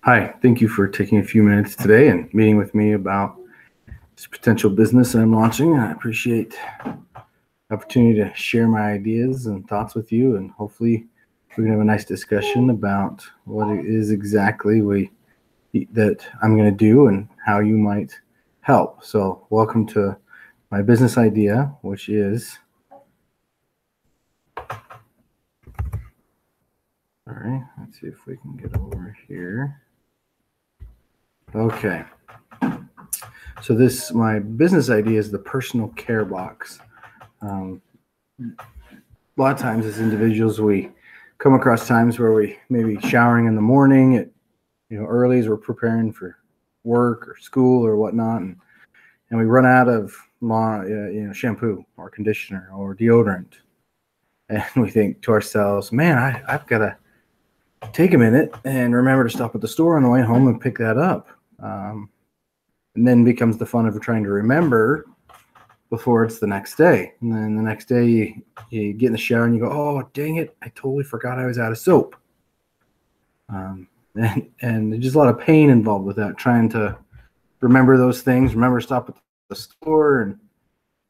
Hi, thank you for taking a few minutes today and meeting with me about this potential business I'm launching. I appreciate the opportunity to share my ideas and thoughts with you, and hopefully we can have a nice discussion about what it is exactly that I'm going to do and how you might help. So welcome to my business idea, which is, all right, let's see if we can get over here. Okay. So my business idea is the personal care box. A lot of times as individuals, we come across times where we may be showering in the morning at, early as we're preparing for work or school or whatnot. And we run out of shampoo or conditioner or deodorant. And we think to ourselves, man, I've got to take a minute and remember to stop at the store on the way home and pick that up. And then becomes the fun of trying to remember before it's the next day. And then the next day you get in the shower and you go, oh, dang it, I totally forgot I was out of soap. And there's just a lot of pain involved with that, trying to remember those things, remember to stop at the store.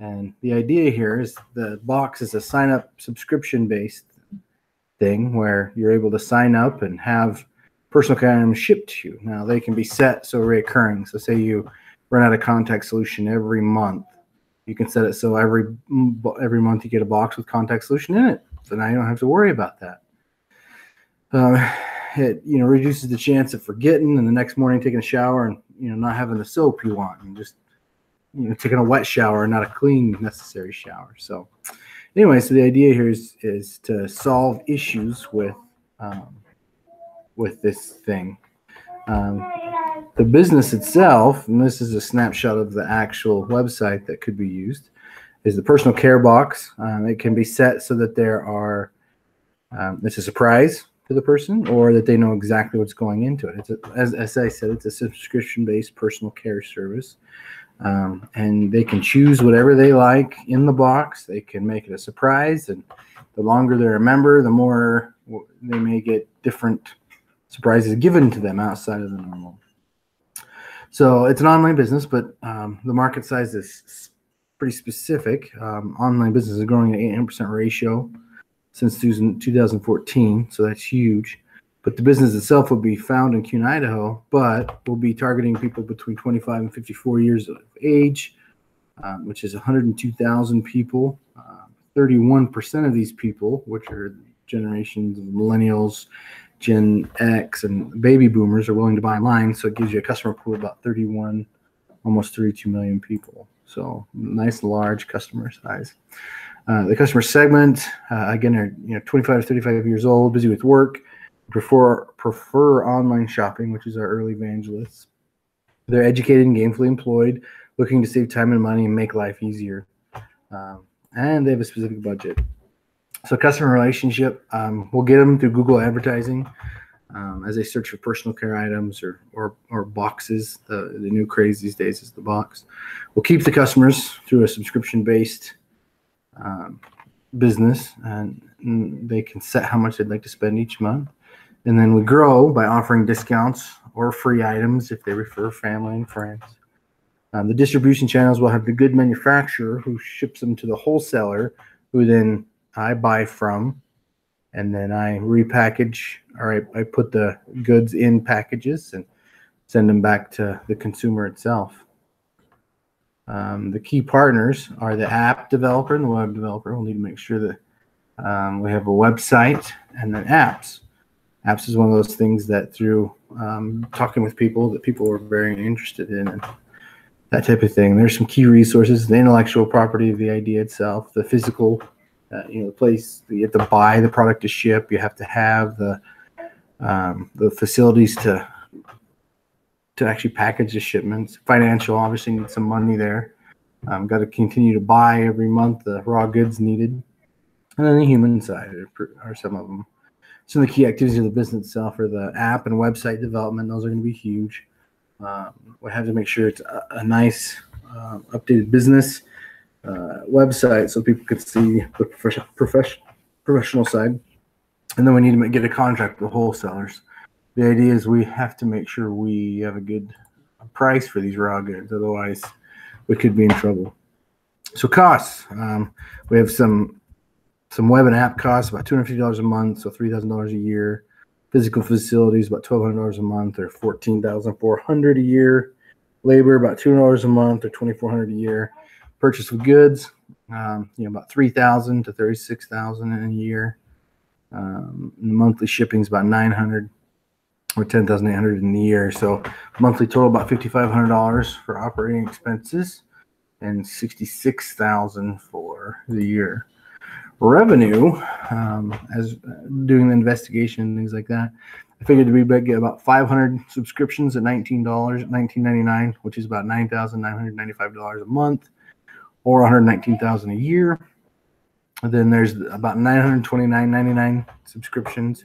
And the idea here is the box is a sign-up subscription-based thing where you're able to sign up and have personal care items shipped to you. Now, they can be set so recurring. So say you run out of contact solution every month. You can set it so every month you get a box with contact solution in it. So now you don't have to worry about that. It reduces the chance of forgetting and the next morning taking a shower and not having the soap you want and just taking a wet shower and not a clean necessary shower. So anyway, so the idea here is to solve issues with this thing. The business itself, and this is a snapshot of the actual website that could be used, is the personal care box. It can be set so that it's a surprise to the person, or that they know exactly what's going into it. As I said, it's a subscription-based personal care service, and they can choose whatever they like in the box. They can make it a surprise, and the longer they remember, the more they may get different surprises given to them outside of the normal. So it's an online business, but the market size is pretty specific. Online business is growing at 800% ratio since 2014, so that's huge. But the business itself will be found in Kuhn, Idaho, but will be targeting people between 25 and 54 years of age, which is 102,000 people. 31% of these people, which are generations of millennials, Gen X, and baby boomers, are willing to buy online. So it gives you a customer pool of about almost 32 million people. So nice large customer size. The customer segment, again, are 25 to 35 years old, busy with work, prefer online shopping, which is our early evangelists. They're educated and gainfully employed, looking to save time and money and make life easier. And they have a specific budget. So customer relationship, we'll get them through Google advertising as they search for personal care items or boxes. The new craze these days is the box. We'll keep the customers through a subscription-based business, and they can set how much they'd like to spend each month. And then we grow by offering discounts or free items if they refer family and friends. The distribution channels will have the good manufacturer who ships them to the wholesaler, who then I buy from, and then I repackage, or I put the goods in packages and send them back to the consumer itself. The key partners are the app developer and the web developer. We'll need to make sure that we have a website and then apps. Apps is one of those things that through talking with people that people are very interested in, and that type of thing. There's some key resources: the intellectual property of the idea itself, the physical, the place you have to buy the product to ship. You have to have the facilities to actually package the shipments. Financial, obviously, need some money there. Got to continue to buy every month the raw goods needed. And then the human side are some of them. Some of the key activities of the business itself are the app and website development. Those are going to be huge. We have to make sure it's a nice, updated business website so people could see the professional side. And then we need to get a contract with the wholesalers. the idea is we have to make sure we have a good price for these raw goods. Otherwise, we could be in trouble. So costs, we have some web and app costs, about $250 a month, so $3,000 a year. Physical facilities, about $1,200 a month, or $14,400 a year. Labor, about $200 a month, or $2,400 a year. Purchase of goods, about $3,000 to $36,000 in a year. The monthly shipping is about $900 or $10,800 in the year. So monthly total about $5,500 for operating expenses and $66,000 for the year. Revenue, as doing the investigation and things like that, I figured we'd get about 500 subscriptions at $19.99, which is about $9,995 a month, or $119,000 a year. And then there's about 929.99 subscriptions,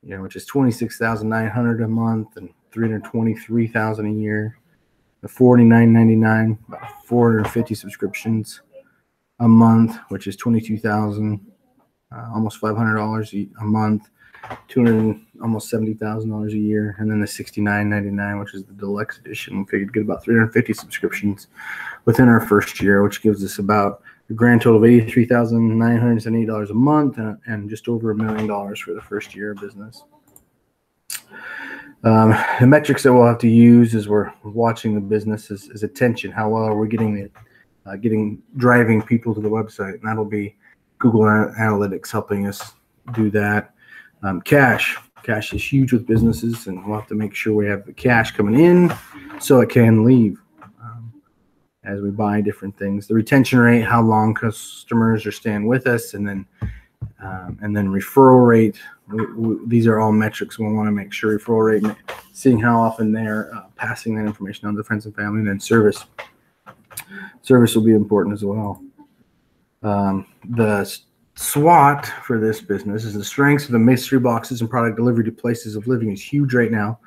which is $26,900 a month and $323,000 a year. The $49.99, about 450 subscriptions a month, which is $22,000, almost $500 a month, almost $70,000 a year, and then the $69.99, which is the deluxe edition. We figured get about 350 subscriptions within our first year, which gives us about a grand total of $83,978 a month, and just over $1 million for the first year of business. The metrics that we'll have to use as we're watching the business is attention. How well are we driving people to the website? And that'll be Google Analytics helping us do that. Cash is huge with businesses, and we'll have to make sure we have the cash coming in so it can leave as we buy different things. The retention rate, how long customers are staying with us, and then referral rate. These are all metrics we want to make sure. Referral rate, seeing how often they're passing that information on to friends and family. And then service will be important as well. The SWOT for this business is the strengths of the mystery boxes and product delivery to places of living is huge right now.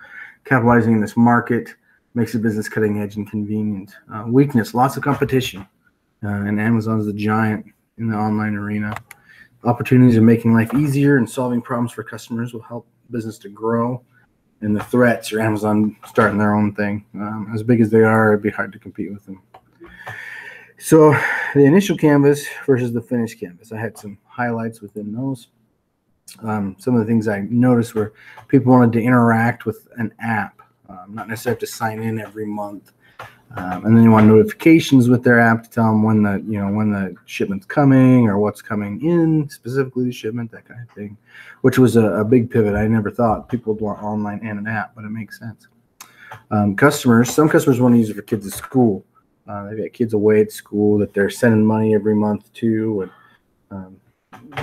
Capitalizing in this market makes the business cutting edge and convenient. Weakness, lots of competition, and Amazon's the giant in the online arena. Opportunities of making life easier and solving problems for customers will help business to grow. And the threats are Amazon starting their own thing. As big as they are, it'd be hard to compete with them. So the initial canvas versus the finished canvas, I had some highlights within those. Some of the things I noticed were people wanted to interact with an app, not necessarily have to sign in every month. And then you want notifications with their app to tell them when the shipment's coming or what's coming in, specifically the shipment, that kind of thing, which was a big pivot. I never thought people would want online and an app, but it makes sense. Some customers want to use it for kids at school. They've got kids away at school that they're sending money every month to, and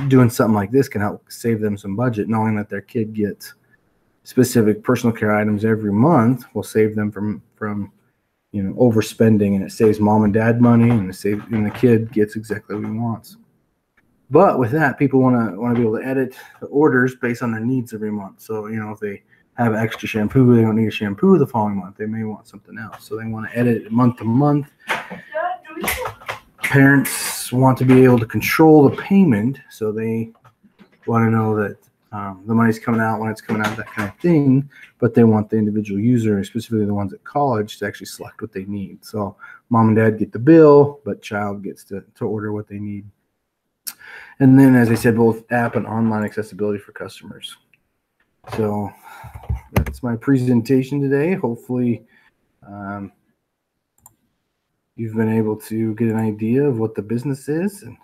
doing something like this can help save them some budget. Knowing that their kid gets specific personal care items every month will save them from overspending, and it saves mom and dad money, and the kid gets exactly what he wants. But with that, people want to be able to edit the orders based on their needs every month. So if they have extra shampoo, they don't need a shampoo the following month. They may want something else, so they want to edit it month to month. Parents want to be able to control the payment, so they want to know that the money's coming out when it's coming out, that kind of thing. But they want the individual user, specifically the ones at college, to actually select what they need. So mom and dad get the bill, but child gets to order what they need. And then, as I said, both app and online accessibility for customers. So that's my presentation today. Hopefully you've been able to get an idea of what the business is and